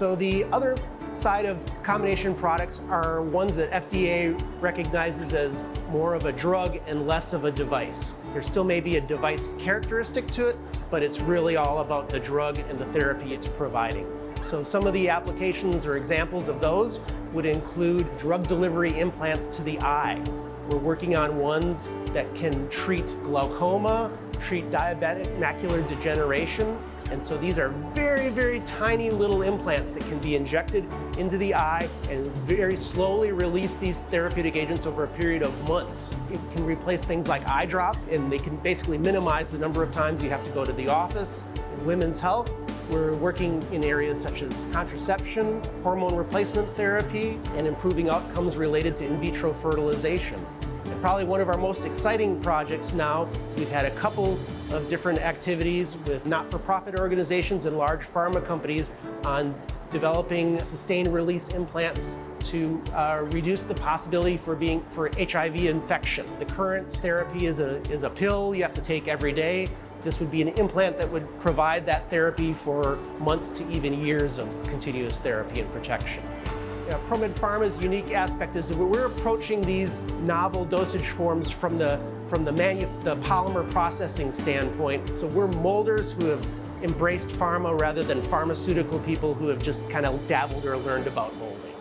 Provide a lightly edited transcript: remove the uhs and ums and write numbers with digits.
So the other side of combination products are ones that FDA recognizes as more of a drug and less of a device. There still may be a device characteristic to it, but it's really all about the drug and the therapy it's providing. So some of the applications or examples of those would include drug delivery implants to the eye. We're working on ones that can treat glaucoma, treat diabetic macular degeneration. And so these are very, very tiny little implants that can be injected into the eye and very slowly release these therapeutic agents over a period of months. It can replace things like eye drops, and they can basically minimize the number of times you have to go to the office. In women's health, we're working in areas such as contraception, hormone replacement therapy, and improving outcomes related to in vitro fertilization. And probably one of our most exciting projects now, we've had a couple of different activities with not-for-profit organizations and large pharma companies on developing sustained release implants to reduce the possibility for HIV infection. The current therapy is a pill you have to take every day. This would be an implant that would provide that therapy for months to even years of continuous therapy and protection. ProMed Pharma's unique aspect is that we're approaching these novel dosage forms from the polymer processing standpoint. So we're molders who have embraced pharma rather than pharmaceutical people who have just kind of dabbled or learned about molding.